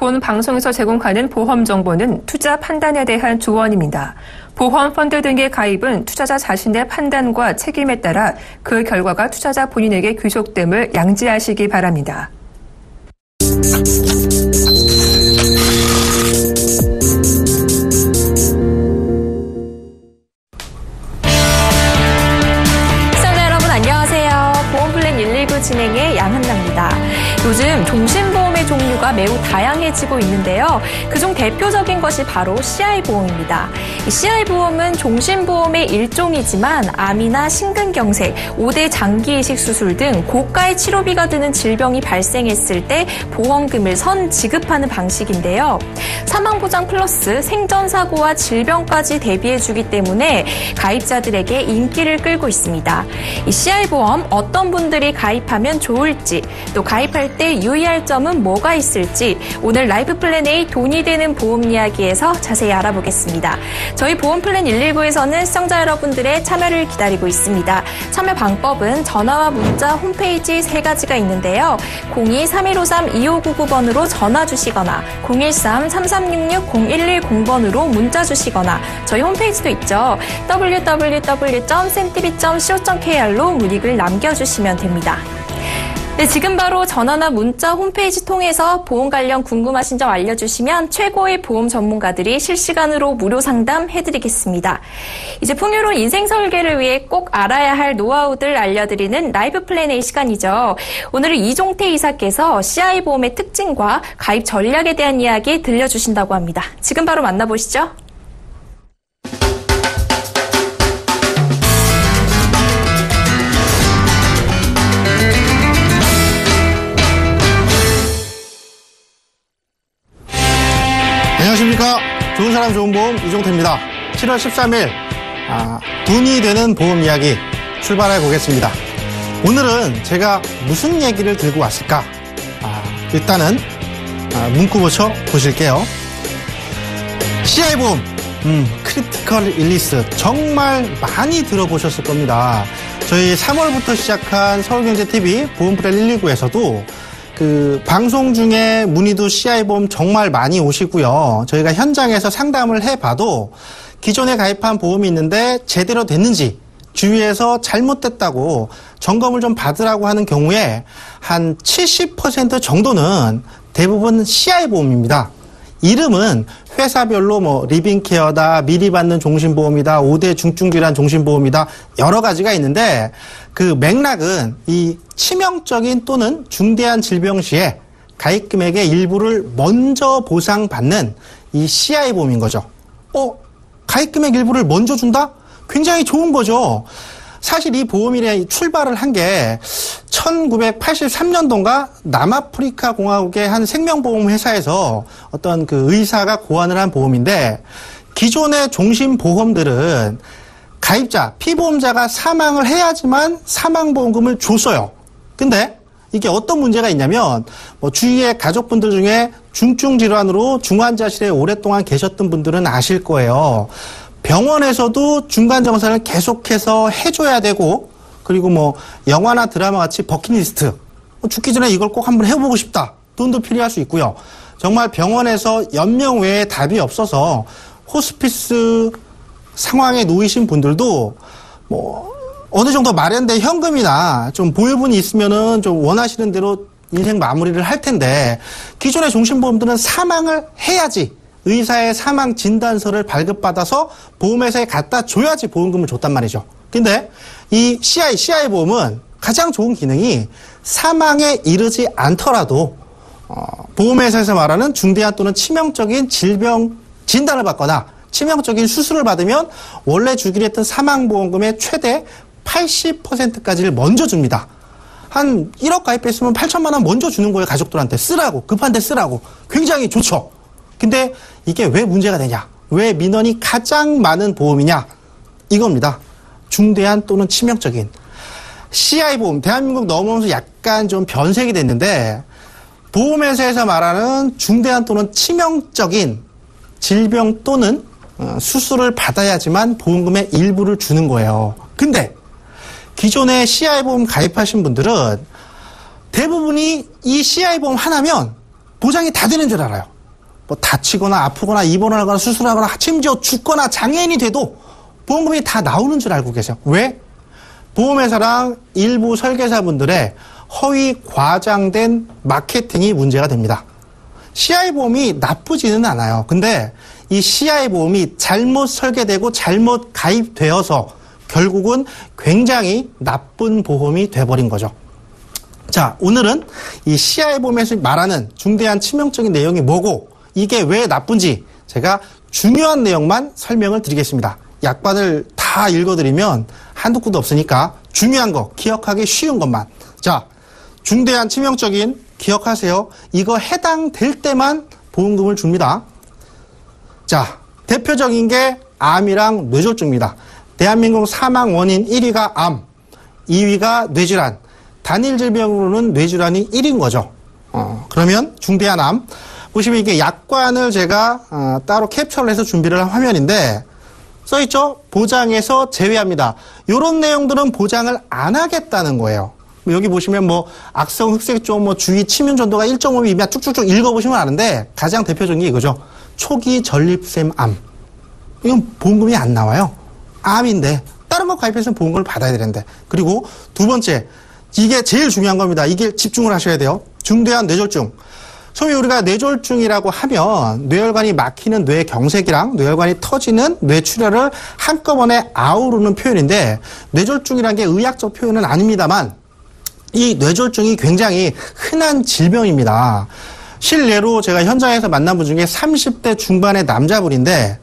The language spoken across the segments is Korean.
본 방송에서 제공하는 보험 정보는 투자 판단에 대한 조언입니다. 보험 펀드 등의 가입은 투자자 자신의 판단과 책임에 따라 그 결과가 투자자 본인에게 귀속됨을 양지하시기 바랍니다. 시청자 여러분 안녕하세요. 보험플랜 119 진행의 양한나입니다. 요즘 종신보험의 종류가 매우 다양해지고 있는데요. 그중 대표적인 것이 바로 CI보험입니다. 이 CI보험은 종신보험의 일종이지만 암이나 심근경색, 5대 장기이식 수술 등 고가의 치료비가 드는 질병이 발생했을 때 보험금을 선 지급하는 방식인데요. 사망보장 플러스 생전사고와 질병까지 대비해주기 때문에 가입자들에게 인기를 끌고 있습니다. 이 CI보험 어떤 분들이 가입하면 좋을지, 또 가입할 때 유의할 점은 뭐가 있을지 오늘 라이프플랜A 돈이 되는 보험 이야기에서 자세히 알아보겠습니다. 저희 보험플랜 119에서는 시청자 여러분들의 참여를 기다리고 있습니다. 참여 방법은 전화와 문자 홈페이지 3가지가 있는데요. 02-3153-2599번으로 전화 주시거나 013-3366-0110번으로 문자 주시거나 저희 홈페이지도 있죠. www.cmtv.co.kr로 문의글 남겨주시면 됩니다. 네, 지금 바로 전화나 문자 홈페이지 통해서 보험 관련 궁금하신 점 알려주시면 최고의 보험 전문가들이 실시간으로 무료 상담해드리겠습니다. 이제 풍요로운 인생 설계를 위해 꼭 알아야 할 노하우들 알려드리는 라이프 플랜의 시간이죠. 오늘은 이종태 이사께서 CI보험의 특징과 가입 전략에 대한 이야기 들려주신다고 합니다. 지금 바로 만나보시죠. 안녕하십니까. 좋은 사람 좋은 보험 이종태입니다. 7월 13일 돈이 되는 보험 이야기 출발해 보겠습니다. 오늘은 제가 무슨 얘기를 들고 왔을까? 일단은 문구 붙여 보실게요. CI보험 크리티컬 일리스 정말 많이 들어보셨을 겁니다. 저희 3월부터 시작한 서울경제TV 보험플랜 119에서도 그 방송 중에 문의도 CI보험 정말 많이 오시고요. 저희가 현장에서 상담을 해봐도 기존에 가입한 보험이 있는데 제대로 됐는지 주위에서 잘못됐다고 점검을 좀 받으라고 하는 경우에 한 70% 정도는 대부분 CI보험입니다. 이름은 회사별로 리빙케어다, 미리 받는 종신보험이다, 5대 중증질환 종신보험이다, 여러 가지가 있는데 그 맥락은 이 치명적인 또는 중대한 질병 시에 가입 금액의 일부를 먼저 보상받는 이 CI보험인 거죠. 가입 금액 일부를 먼저 준다? 굉장히 좋은 거죠. 사실 이 보험이 출발을 한 게 1983년도인가 남아프리카 공화국의 한 생명보험 회사에서 어떤 그 의사가 고안을 한 보험인데 기존의 종신보험들은 가입자, 피보험자가 사망을 해야지만 사망보험금을 줬어요. 근데 이게 어떤 문제가 있냐면 주위의 가족분들 중에 중증질환으로 중환자실에 오랫동안 계셨던 분들은 아실 거예요. 병원에서도 중간정산을 계속해서 해줘야 되고 그리고 영화나 드라마 같이 버킷리스트 죽기 전에 이걸 꼭 한번 해보고 싶다. 돈도 필요할 수 있고요. 정말 병원에서 연명 외에 답이 없어서 호스피스 상황에 놓이신 분들도 어느 정도 마련된 현금이나 좀 보유분이 있으면은 좀 원하시는 대로 인생 마무리를 할 텐데 기존의 종신보험들은 사망을 해야지 의사의 사망 진단서를 발급받아서 보험회사에 갖다 줘야지 보험금을 줬단 말이죠. 근데 이 CI보험은 가장 좋은 기능이 사망에 이르지 않더라도 보험회사에서 말하는 중대한 또는 치명적인 질병 진단을 받거나 치명적인 수술을 받으면 원래 주기로 했던 사망보험금의 최대 80%까지를 먼저 줍니다. 한 1억 가입했으면 8천만 원 먼저 주는 거예요. 가족들한테 쓰라고. 급한데 쓰라고. 굉장히 좋죠. 근데 이게 왜 문제가 되냐? 왜 민원이 가장 많은 보험이냐? 이겁니다. 중대한 또는 치명적인. CI보험, 대한민국 넘어오면서 약간 좀 변색이 됐는데 보험회사에서 말하는 중대한 또는 치명적인 질병 또는 수술을 받아야지만 보험금의 일부를 주는 거예요. 근데 기존에 CI보험 가입하신 분들은 대부분이 이 CI보험 하나면 보장이 다 되는 줄 알아요. 뭐 다치거나 아프거나 입원하거나 수술하거나 심지어 죽거나 장애인이 돼도 보험금이 다 나오는 줄 알고 계세요. 왜? 보험회사랑 일부 설계사분들의 허위 과장된 마케팅이 문제가 됩니다. CI보험이 나쁘지는 않아요. 근데 이 CI보험이 잘못 설계되고 잘못 가입되어서 결국은 굉장히 나쁜 보험이 돼버린 거죠. 자, 오늘은 이 CI보험에서 말하는 중대한 치명적인 내용이 뭐고 이게 왜 나쁜지 제가 중요한 내용만 설명을 드리겠습니다. 약관을 다 읽어드리면 한두 구도 없으니까 중요한 거, 기억하기 쉬운 것만. 자, 중대한 치명적인 기억하세요. 이거 해당될 때만 보험금을 줍니다. 자, 대표적인 게 암이랑 뇌졸중입니다. 대한민국 사망 원인 1위가 암, 2위가 뇌질환. 단일 질병으로는 뇌질환이 1위인 거죠. 그러면 중대한 암. 보시면 이게 약관을 제가 따로 캡처를 해서 준비를 한 화면인데 써있죠? 보장에서 제외합니다. 이런 내용들은 보장을 안 하겠다는 거예요. 여기 보시면 뭐 악성 흑색종, 뭐 주위 치명 전도가 1.5mm 쭉쭉쭉 읽어보시면 아는데 가장 대표적인 게 이거죠. 초기 전립腺 암. 이건 보험금이 안 나와요. 암인데 다른 거 가입해서 보험금을 받아야 되는데. 그리고 두 번째, 이게 제일 중요한 겁니다. 이게 집중을 하셔야 돼요. 중대한 뇌졸중. 소위 우리가 뇌졸중이라고 하면 뇌혈관이 막히는 뇌경색이랑 뇌혈관이 터지는 뇌출혈을 한꺼번에 아우르는 표현인데 뇌졸중이라는 게 의학적 표현은 아닙니다만 이 뇌졸중이 굉장히 흔한 질병입니다. 실례로 제가 현장에서 만난 분 중에 30대 중반의 남자분인데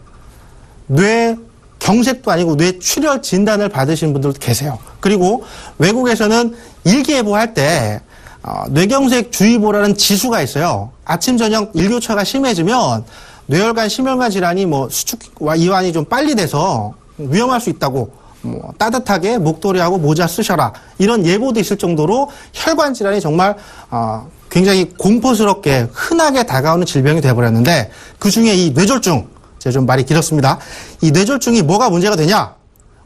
뇌경색도 아니고 뇌출혈 진단을 받으신 분들도 계세요. 그리고 외국에서는 일기예보할 때 뇌경색 주의보라는 지수가 있어요. 아침 저녁 일교차가 심해지면 뇌혈관 심혈관 질환이 뭐 수축과 이완이 좀 빨리 돼서 위험할 수 있다고 뭐 따뜻하게 목도리하고 모자 쓰셔라 이런 예보도 있을 정도로 혈관 질환이 정말 굉장히 공포스럽게 흔하게 다가오는 질병이 돼버렸는데 그중에 이 뇌졸중 제가 좀 말이 길었습니다. 이 뇌졸중이 뭐가 문제가 되냐?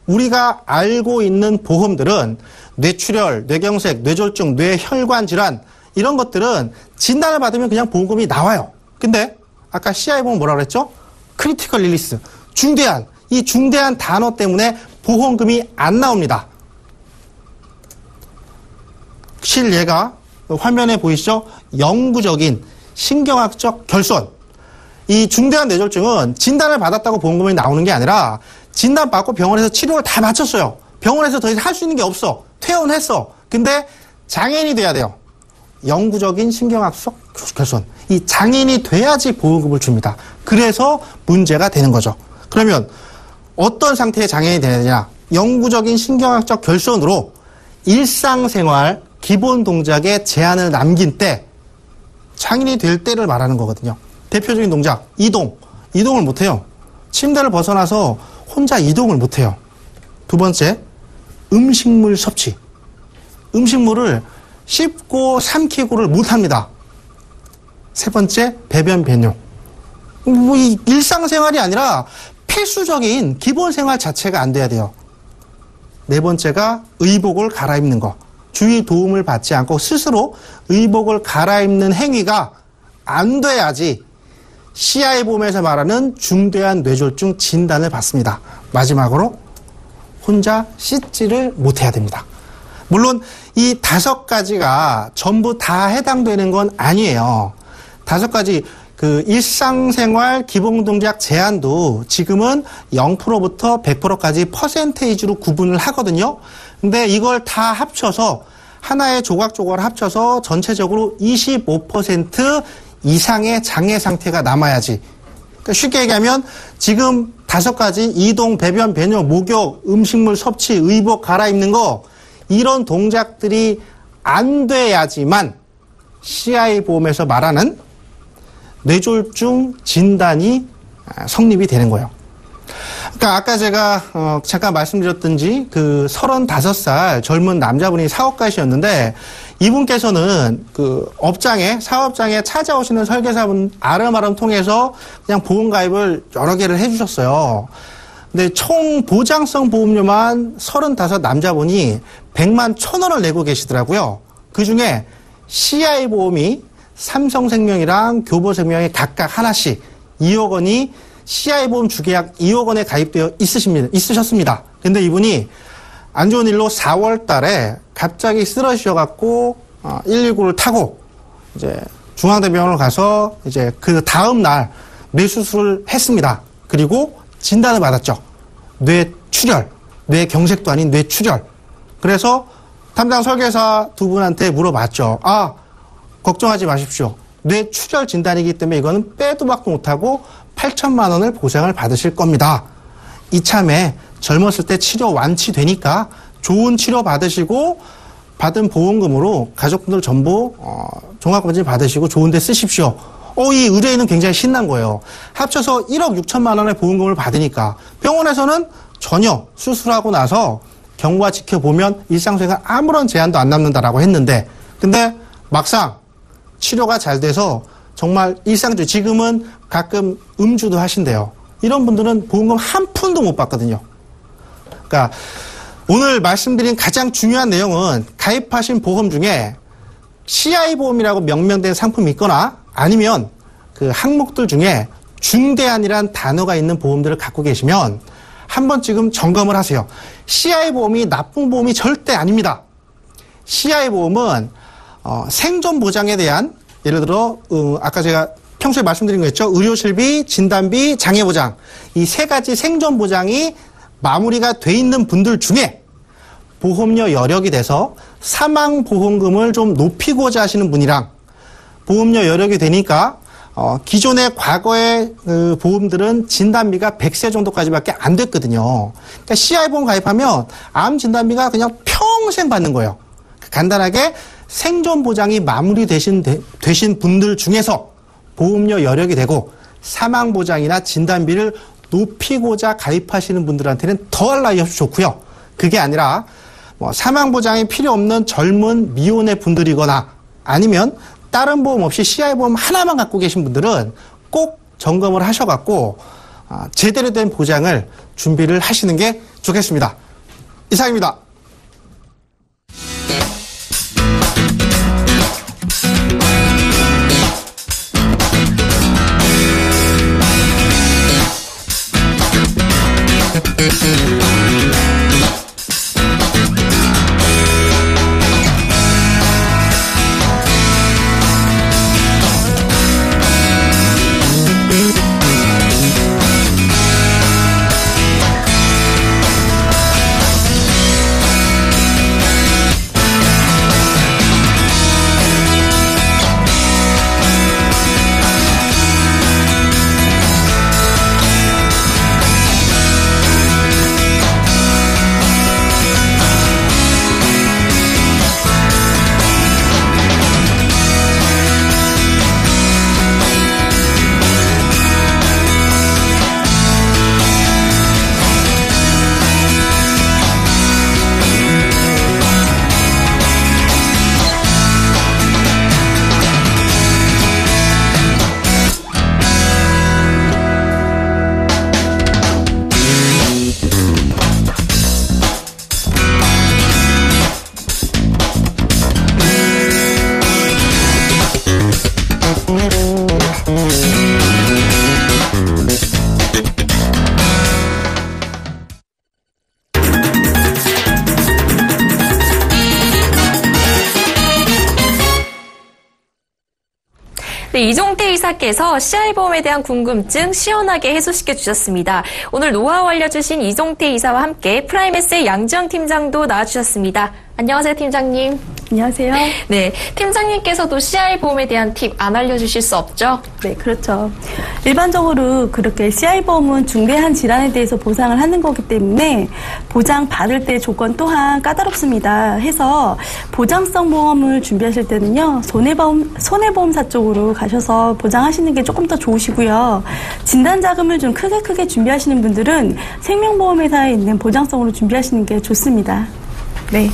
우리가 알고 있는 보험들은 뇌출혈, 뇌경색, 뇌졸중, 뇌혈관 질환 이런 것들은 진단을 받으면 그냥 보험금이 나와요. 근데 아까 CI보험 뭐라 그랬죠? 크리티컬 릴리스, 중대한, 이 중대한 단어 때문에 보험금이 안 나옵니다. 실예가 화면에 보이시죠? 영구적인 신경학적 결손. 이 중대한 뇌졸중은 진단을 받았다고 보험금이 나오는 게 아니라 진단받고 병원에서 치료를 다 마쳤어요. 병원에서 더 이상 할 수 있는 게 없어. 퇴원했어. 근데 장애인이 돼야 돼요. 영구적인 신경학적 결손. 이 장애인이 돼야지 보험금을 줍니다. 그래서 문제가 되는 거죠. 그러면 어떤 상태의 장애인이 되야 되냐? 영구적인 신경학적 결손으로 일상생활 기본 동작에 제한을 남긴 때 장애인이 될 때를 말하는 거거든요. 대표적인 동작, 이동을 못해요. 침대를 벗어나서 혼자 이동을 못해요. 두 번째, 음식물 섭취. 음식물을 씹고 삼키고를 못합니다. 세 번째, 배변 배뇨. 뭐 이 일상생활이 아니라 필수적인 기본생활 자체가 안 돼야 돼요. 네 번째가 의복을 갈아입는 거. 주위 도움을 받지 않고 스스로 의복을 갈아입는 행위가 안 돼야지 CI보험에서 말하는 중대한 뇌졸중 진단을 받습니다. 마지막으로 혼자 씻지를 못해야 됩니다. 물론 이 5가지가 전부 다 해당되는 건 아니에요. 5가지 그 일상생활 기본동작 제한도 지금은 0%부터 100%까지 퍼센테이지로 구분을 하거든요. 근데 이걸 다 합쳐서 하나의 조각조각을 합쳐서 전체적으로 25% 이상의 장애 상태가 남아야지. 그러니까 쉽게 얘기하면 지금 5가지 이동, 배변, 배뇨, 목욕, 음식물 섭취, 의복 갈아입는 거 이런 동작들이 안 돼야지만 CI보험에서 말하는 뇌졸중 진단이 성립이 되는 거예요. 그러니까 아까 제가 잠깐 말씀드렸던지 그 35살 젊은 남자분이 사업가시였는데 이분께서는 그 사업장에 찾아오시는 설계사분 아름아름 통해서 그냥 보험 가입을 여러 개를 해주셨어요. 근데 총 보장성 보험료만 35 남자분이 100만 1,000원을 내고 계시더라고요. 그 중에 CI보험이 삼성생명이랑 교보생명이 각각 하나씩 2억 원이 CI보험 주계약 2억 원에 가입되어 있으셨습니다. 근데 이분이 안 좋은 일로 4월 달에 갑자기 쓰러지셔갖고 119를 타고 이제 중앙대병원을 가서 이제 그 다음 날 뇌수술을 했습니다. 그리고 진단을 받았죠. 뇌출혈, 뇌경색도 아닌 뇌출혈. 그래서 담당 설계사 두 분한테 물어봤죠. 걱정하지 마십시오. 뇌출혈 진단이기 때문에 이거는 빼도 박도 못하고 8천만 원을 보상을 받으실 겁니다. 이참에 젊었을 때 치료 완치되니까 좋은 치료 받으시고 받은 보험금으로 가족분들 전부 종합검진 받으시고 좋은 데 쓰십시오. 이 의뢰인은 굉장히 신난 거예요. 합쳐서 1억 6천만 원의 보험금을 받으니까 병원에서는 전혀 수술하고 나서 경과 지켜보면 일상생활 아무런 제한도 안 남는다라고 했는데 근데 막상 치료가 잘 돼서 정말 일상적으로 지금은 가끔 음주도 하신대요. 이런 분들은 보험금 한 푼도 못 받거든요. 그러니까 오늘 말씀드린 가장 중요한 내용은 가입하신 보험 중에 CI보험이라고 명명된 상품이 있거나 아니면 그 항목들 중에 중대한이란 단어가 있는 보험들을 갖고 계시면 한번 지금 점검을 하세요. CI보험이 나쁜 보험이 절대 아닙니다. CI보험은 생존 보장에 대한 예를 들어 아까 제가 평소에 말씀드린 거 있죠. 의료실비, 진단비, 장애보장 이 세 가지 생존 보장이 마무리가 돼 있는 분들 중에 보험료 여력이 돼서 사망보험금을 좀 높이고자 하시는 분이랑 보험료 여력이 되니까 기존의 과거의 그 보험들은 진단비가 100세 정도까지밖에 안 됐거든요. 그러니까 CI보험 가입하면 암 진단비가 그냥 평생 받는 거예요. 간단하게 생존 보장이 마무리되신 분들 중에서 보험료 여력이 되고 사망 보장이나 진단비를 높이고자 가입하시는 분들한테는 더할 나위 없이 좋고요. 그게 아니라 사망 보장이 필요 없는 젊은 미혼의 분들이거나 아니면 다른 보험 없이 CI보험 하나만 갖고 계신 분들은 꼭 점검을 하셔갖고 제대로 된 보장을 준비를 하시는 게 좋겠습니다. 이상입니다. 네, 이종태 이사께서 CI보험에 대한 궁금증 시원하게 해소시켜 주셨습니다. 오늘 노하우 알려주신 이종태 이사와 함께 프라임에스의 양지영 팀장도 나와주셨습니다. 안녕하세요, 팀장님. 안녕하세요. 네, 팀장님께서도 CI보험에 대한 팁 안 알려주실 수 없죠? 네, 그렇죠. 일반적으로 그렇게 CI보험은 중대한 질환에 대해서 보상을 하는 거기 때문에 보장 받을 때 조건 또한 까다롭습니다. 해서 보장성 보험을 준비하실 때는요, 손해보험사 쪽으로 가셔서 보장하시는 게 조금 더 좋으시고요. 진단자금을 좀 크게 준비하시는 분들은 생명보험회사에 있는 보장성으로 준비하시는 게 좋습니다. 네.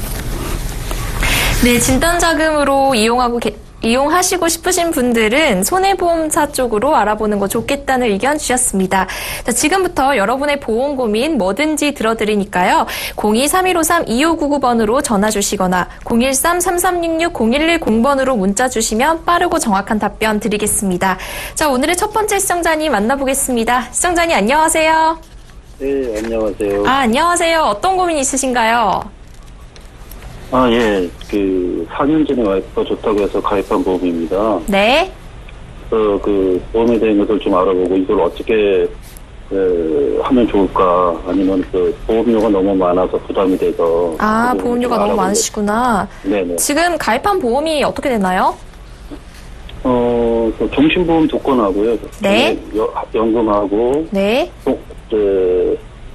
네, 진단자금으로 이용하고 이용하시고 싶으신 분들은 손해보험사 쪽으로 알아보는 거 좋겠다는 의견 주셨습니다. 자, 지금부터 여러분의 보험 고민 뭐든지 들어드리니까요. 02-3153-2599번으로 전화 주시거나 013-3366-0110번으로 문자 주시면 빠르고 정확한 답변 드리겠습니다. 자, 오늘의 첫 번째 시청자님 만나보겠습니다. 시청자님 안녕하세요. 네, 안녕하세요. 안녕하세요. 어떤 고민 있으신가요? 예. 4년 전에 와이프가 좋다고 해서 가입한 보험입니다. 네. 그 보험에 대한 것을 좀 알아보고 이걸 어떻게 하면 좋을까, 아니면 보험료가 너무 많아서 부담이 돼서. 보험료가 너무 많으시구나. 네네. 지금 가입한 보험이 어떻게 되나요? 종신보험 독건하고요. 네. 연금하고. 네.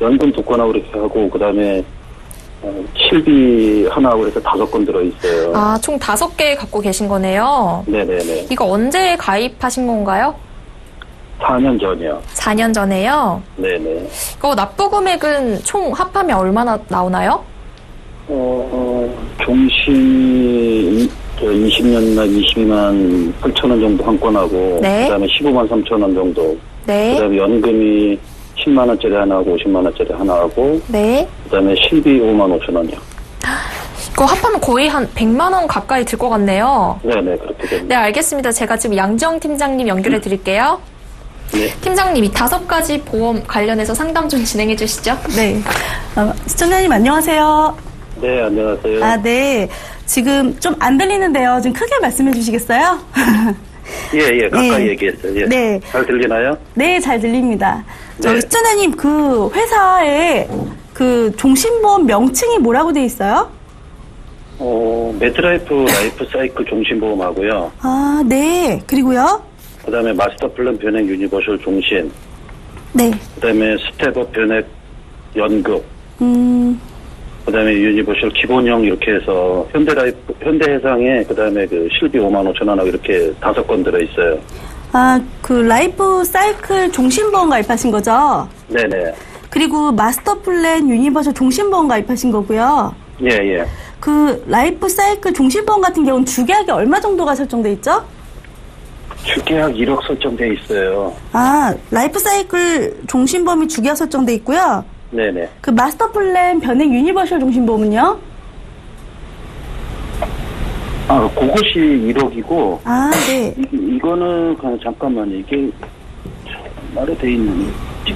연금 독건하고 이렇게 하고, 그 다음에 실비 하나하고 해서 5건 들어있어요. 총 5개 갖고 계신 거네요. 네네네. 이거 언제 가입하신 건가요? 4년 전이요. 4년 전에요? 네네. 이거 납부 금액은 총 합하면 얼마나 나오나요? 종신이 20년이나 22만 8천 원 정도 한 건하고, 네. 그 다음에 15만 3천 원 정도. 네. 그 다음에 연금이 10만 원짜리 하나 하고 50만 원짜리 하나 하고, 네. 그 다음에 실비 5만 5천 원이요. 이거 합하면 거의 한 100만 원 가까이 들 것 같네요. 네네, 그렇게 됩니다. 네, 알겠습니다. 제가 지금 양정 팀장님 연결해 드릴게요. 네. 팀장님, 이 5가지 보험 관련해서 상담 좀 진행해 주시죠. 네. 시청자님 안녕하세요. 네, 안녕하세요. 네. 지금 좀 안 들리는데요. 좀 크게 말씀해 주시겠어요? 예, 가까이 네. 얘기했어요. 예. 네. 잘 들리나요? 네, 잘 들립니다. 네. 시청자님, 그 회사에 그 종신보험 명칭이 뭐라고 돼 있어요? 매트라이프 라이프 사이클 종신보험하고요. 네. 그리고요? 그 다음에 마스터 플랜 변액 유니버셜 종신. 네. 그 다음에 스텝업 변액 연금. 그 다음에 유니버셜 기본형 이렇게 해서 현대해상에 그 다음에 실비 5만 5천 원하고 이렇게 5건 들어있어요. 그 라이프 사이클 종신보험 가입하신 거죠? 네네. 그리고 마스터 플랜 유니버셜 종신보험 가입하신 거고요. 예. 그 라이프 사이클 종신보험 같은 경우는 주계약이 얼마 정도가 설정돼 있죠? 주계약 1억 설정돼 있어요. 라이프 사이클 종신보험이 주계약 설정돼 있고요. 네네. 그 마스터 플랜 변액 유니버셜 종신보험은요? 그것이 1억이고. 네. 이거는 잠깐만요. 이게 말에 돼 있는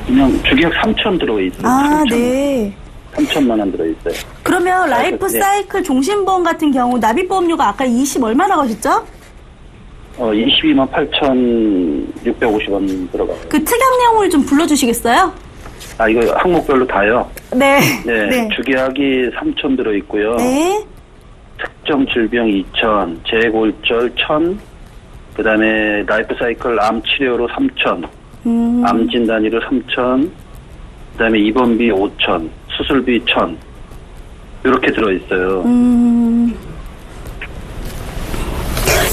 그냥 주계약 3천 들어가 있어요. 3천. 네. 3천만 원 들어 있어요. 그러면 라이프 네. 사이클 종신보험 같은 경우 납입보험료가 아까 20 얼마라고 하셨죠? 22만 8,650원 들어가요. 그 특약 내용을 좀 불러주시겠어요? 이거 항목별로 다요? 네. 네. 주계약이 3천 들어 있고요. 네. 특정 질병 2천, 재골절 1,000, 그 다음에 라이프 사이클 암 치료로 3천, 암 진단위로 3천, 그 다음에 입원비 5천, 수술비 1,000, 이렇게 들어 있어요.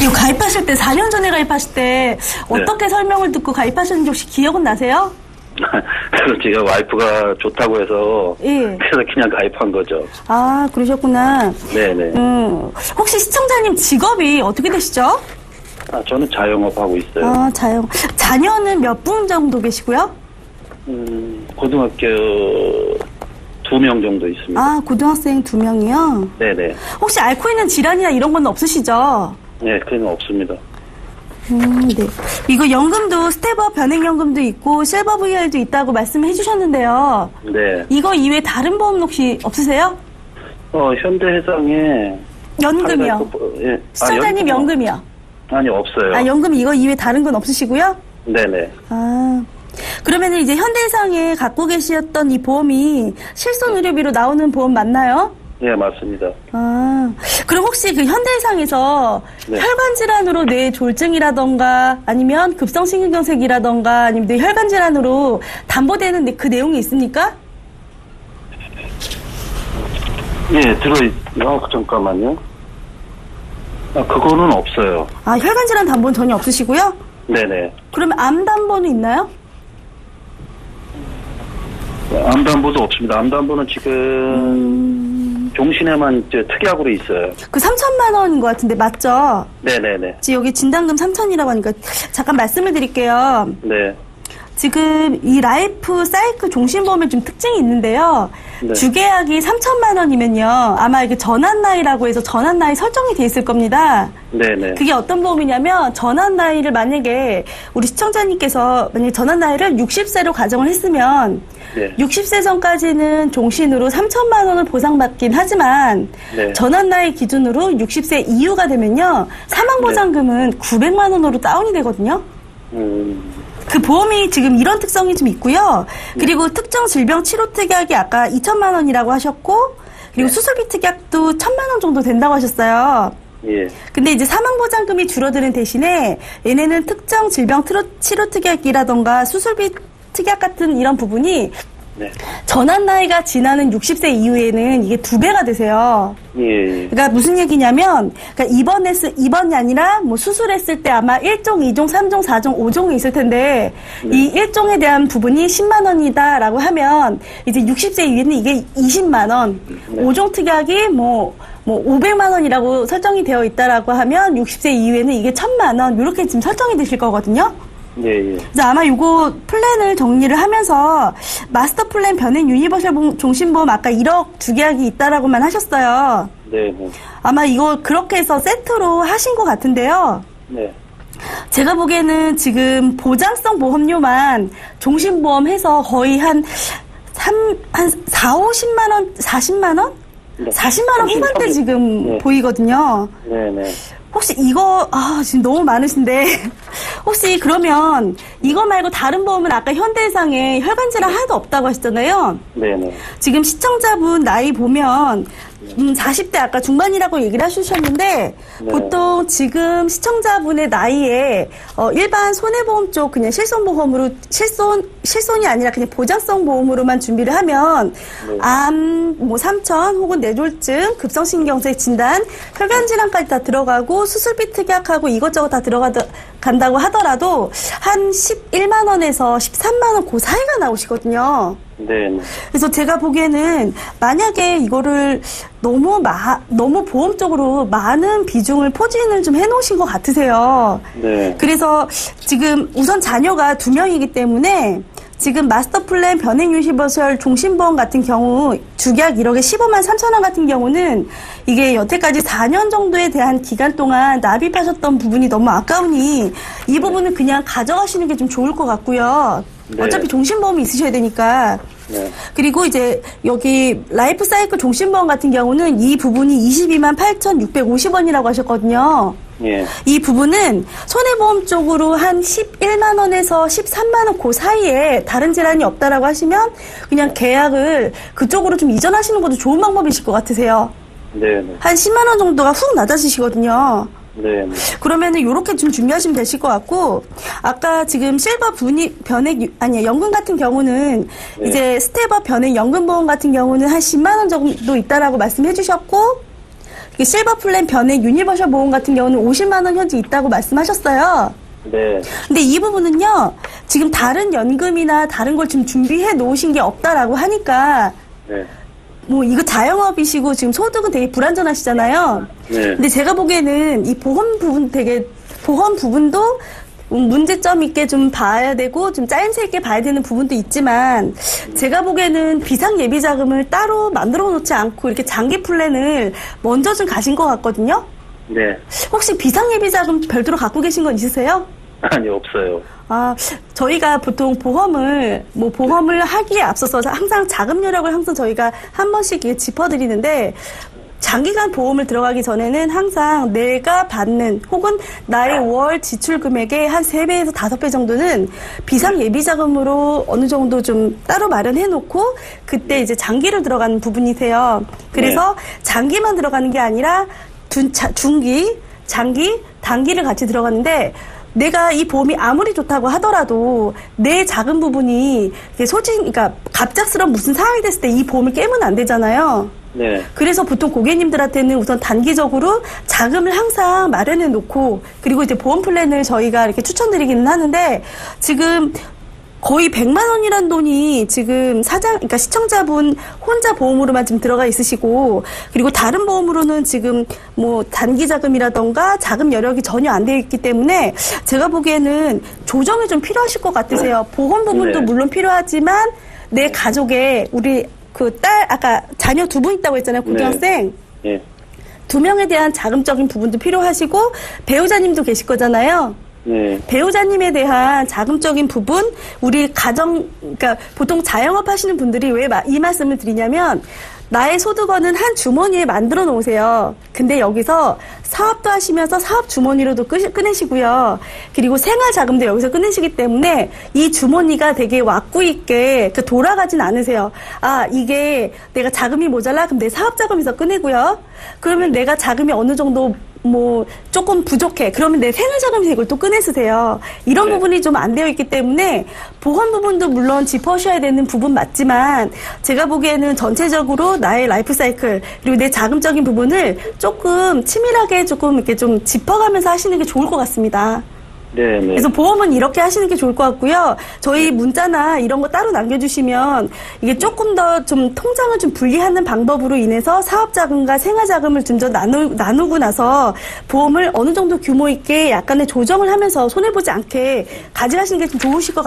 이거 가입하실 때 4년 전에 가입하실 때 어떻게 설명을 듣고 가입하셨는지 혹시 기억은 나세요? 그래서 제가 와이프가 좋다고 해서 예. 그래서 그냥 가입한 거죠. 그러셨구나. 네네. 혹시 시청자님 직업이 어떻게 되시죠? 저는 자영업 하고 있어요. 자녀는 몇 분 정도 계시고요? 고등학교 2명 정도 있습니다. 고등학생 2명이요? 네네. 혹시 앓고 있는 질환이나 이런 건 없으시죠? 네, 그런 건 없습니다. 네. 이거 연금도 스텝업 변액연금도 있고 실버 VR도 있다고 말씀해 주셨는데요. 네. 이거 이외에 다른 보험 혹시 없으세요? 현대해상에 연금이요. 예. 시청자님 연금이요. 아니, 없어요. 연금 이거 이외에 다른 건 없으시고요? 네네. 그러면 이제 현대해상에 갖고 계셨던 이 보험이 실손의료비로 나오는 보험 맞나요? 네, 맞습니다. 그럼 혹시 그 현대해상에서 네. 혈관 질환으로 뇌 졸증이라던가 아니면 급성심근경색이라던가 아니면 뇌 혈관 질환으로 담보되는 그 내용이 있습니까? 예, 잠깐만요. 그거는 없어요. 혈관 질환 담보는 전혀 없으시고요? 네네. 그러면 암 담보는 있나요? 암담보도 없습니다. 암담보는 지금 종신에만 특약으로 있어요. 그 3천만 원인 것 같은데 맞죠? 네네네. 지금 여기 진단금 3천이라고 하니까 잠깐 말씀을 드릴게요. 네. 지금 이 라이프 사이클 종신보험에 좀 특징이 있는데요. 네. 주계약이 3천만 원이면요. 아마 이게 전환 나이라고 해서 전환 나이 설정이 돼 있을 겁니다. 네네. 그게 어떤 보험이냐면 전환 나이를 만약에 우리 시청자님께서 만약에 전환 나이를 60세로 가정을 했으면 네. 60세 전까지는 종신으로 3천만 원을 보상받긴 하지만 네. 전환 나이 기준으로 60세 이후가 되면요. 사망보장금은 900만 원으로 다운이 되거든요. 그 보험이 지금 이런 특성이 좀 있고요. 그리고 특정 질병 치료 특약이 아까 2천만 원이라고 하셨고, 그리고 네. 수술비 특약도 1,000만 원 정도 된다고 하셨어요. 예. 근데 이제 사망보장금이 줄어드는 대신에 얘네는 특정 질병 치료 특약이라던가 수술비 특약 같은 이런 부분이 네. 전환 나이가 지나는 60세 이후에는 이게 2배가 되세요. 예. 그러니까 무슨 얘기냐면, 그러니까 입원이 아니라 뭐 수술했을 때 아마 1종, 2종, 3종, 4종, 5종이 있을 텐데, 이 1종에 대한 부분이 10만 원이다라고 하면, 이제 60세 이후에는 이게 20만 원, 5종 특약이 뭐 500만 원이라고 설정이 되어 있다라고 하면, 60세 이후에는 이게 1,000만 원, 이렇게 지금 설정이 되실 거거든요. 예, 예. 그래서 아마 요거 플랜을 정리를 하면서 마스터 플랜 변액 유니버셜 종신보험 아까 1억 두 계약이 있다라고만 하셨어요. 네, 네. 아마 이거 그렇게 해서 세트로 하신 것 같은데요. 네. 제가 보기에는 지금 보장성 보험료만 종신보험 해서 거의 한 4, 50만 원, 40만 원? 네. 40만 원 후반대 지금 네. 보이거든요. 네, 네. 혹시 이거 지금 너무 많으신데 혹시 그러면 이거 말고 다른 보험은 아까 현대해상에 혈관질환 하나도 없다고 하셨잖아요. 네네. 지금 시청자분 나이 보면 40대 아까 중반이라고 얘기를 해주셨는데 네. 보통 지금 시청자분의 나이에 일반 손해보험 쪽 그냥 실손보험으로 실손이 아니라 그냥 보장성 보험으로만 준비를 하면 네. 암, 삼천 혹은 뇌졸중, 급성신경쇠 진단, 혈관질환까지 다 들어가고 수술비 특약하고 이것저것 다 간다고 하더라도 한 11만 원에서 13만 원 그 사이가 나오시거든요. 네. 그래서 제가 보기에는 만약에 이거를 너무 보험적으로 많은 비중을 포진을 좀 해놓으신 것 같으세요. 네. 그래서 지금 우선 자녀가 2명이기 때문에 지금 마스터 플랜 변액 유니버설 종신보험 같은 경우 주계약 1억에 15만 3천 원 같은 경우는 이게 여태까지 4년 정도에 대한 기간 동안 납입하셨던 부분이 너무 아까우니 이 부분은 그냥 가져가시는 게 좀 좋을 것 같고요. 네. 어차피 종신보험이 있으셔야 되니까. 네. 그리고 이제 여기 라이프 사이클 종신보험 같은 경우는 이 부분이 22만 8,650원이라고 하셨거든요. 예. 이 부분은 손해보험 쪽으로 한 11만 원에서 13만 원 그 사이에 다른 질환이 없다라고 하시면 그냥 계약을 그쪽으로 좀 이전하시는 것도 좋은 방법이실 것 같으세요. 네. 네. 한 10만 원 정도가 훅 낮아지시거든요. 네. 네. 그러면은 요렇게 좀 준비하시면 되실 것 같고 아까 지금 실버 변액 연금 같은 경우는 네. 이제 스텝업 변액 연금보험 같은 경우는 한 10만 원 정도 있다라고 말씀해 주셨고 실버 플랜 변액 유니버셜 보험 같은 경우는 50만 원 현재 있다고 말씀하셨어요. 네. 근데 이 부분은요. 지금 다른 연금이나 다른 걸 좀 준비해 놓으신 게 없다라고 하니까 네. 이거 자영업이시고 지금 소득은 되게 불안전하시잖아요. 네. 근데 제가 보기에는 이 보험 부분도 문제점 있게 좀 봐야 되고 좀 짜임새 있게 봐야 되는 부분도 있지만 제가 보기에는 비상 예비 자금을 따로 만들어 놓지 않고 이렇게 장기 플랜을 먼저 좀 가신 것 같거든요. 네. 혹시 비상 예비 자금 별도로 갖고 계신 건 있으세요? 아니, 없어요. 저희가 보통 보험을 하기에 앞서서 항상 자금 요령을 항상 저희가 한 번씩 짚어드리는데 장기간 보험을 들어가기 전에는 항상 내가 받는 혹은 나의 월 지출 금액의 한 3배에서 5배 정도는 비상 예비 자금으로 어느 정도 좀 따로 마련해 놓고 그때 이제 장기로 들어가는 부분이세요. 그래서 장기만 들어가는 게 아니라 중기, 장기, 단기를 같이 들어가는데 내가 이 보험이 아무리 좋다고 하더라도 내 작은 부분이 그러니까 갑작스러운 무슨 상황이 됐을 때 이 보험을 깨면 안 되잖아요. 네. 그래서 보통 고객님들한테는 우선 단기적으로 자금을 항상 마련해 놓고 그리고 이제 보험 플랜을 저희가 이렇게 추천드리기는 하는데 지금 거의 100만 원이란 돈이 지금 그러니까 시청자분 혼자 보험으로만 지금 들어가 있으시고, 그리고 다른 보험으로는 지금 뭐 단기 자금이라던가 자금 여력이 전혀 안 되어 있기 때문에 제가 보기에는 조정이 좀 필요하실 것 같으세요. 보험 부분도 네. 물론 필요하지만 내 가족에 우리 그 딸, 아까 자녀 2분 있다고 했잖아요. 고등학생. 예. 2명에 대한 자금적인 부분도 필요하시고 배우자님도 계실 거잖아요. 네. 배우자님에 대한 자금적인 부분, 우리 그러니까 보통 자영업 하시는 분들이 왜 이 말씀을 드리냐면, 나의 소득원은 한 주머니에 만들어 놓으세요. 근데 여기서 사업도 하시면서 사업 주머니로도 꺼내시고요. 그리고 생활 자금도 여기서 꺼내시기 때문에 이 주머니가 되게 왁구 있게 돌아가진 않으세요. 아, 이게 내가 자금이 모자라? 그럼 내 사업 자금에서 꺼내고요. 그러면 내가 자금이 어느 정도 뭐 조금 부족해. 그러면 내 생활 자금에서 이걸 또 꺼내 쓰세요. 이런 부분이 좀 안 되어 있기 때문에 보험 부분도 물론 짚어셔야 되는 부분 맞지만, 제가 보기에는 전체적으로 나의 라이프 사이클 그리고 내 자금적인 부분을 조금 치밀하게 조금 이렇게 좀 짚어가면서 하시는 게 좋을 것 같습니다. 네. 그래서 보험은 이렇게 하시는 게 좋을 것 같고요. 저희 문자나 이런 거 따로 남겨주시면 이게 조금 더 좀 통장을 좀 분리하는 방법으로 인해서 사업자금과 생활자금을 좀 더 나누고 나서 보험을 어느 정도 규모 있게 약간의 조정을 하면서 손해보지 않게 가져가시는 게 좀 좋으실 것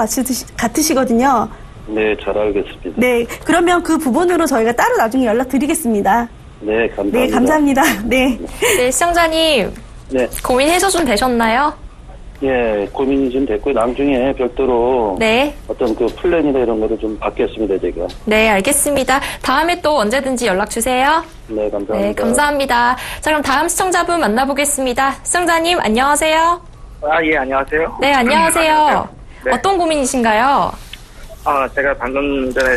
같으시거든요. 네, 잘 알겠습니다. 네, 그러면 그 부분으로 저희가 따로 나중에 연락드리겠습니다. 네, 감사합니다. 네, 감사합니다. 네. 네, 시청자님. 네. 고민 해소 좀 되셨나요? 예, 고민이 좀 됐고, 나중에 별도로. 네. 어떤 그 플랜이나 이런 거를 좀 받겠습니다, 제가. 네, 알겠습니다. 다음에 또 언제든지 연락 주세요. 네, 감사합니다. 네, 감사합니다. 자, 그럼 다음 시청자분 만나보겠습니다. 시청자님, 안녕하세요. 아, 예, 안녕하세요. 네, 안녕하세요. 네. 어떤 고민이신가요? 제가 방금 전에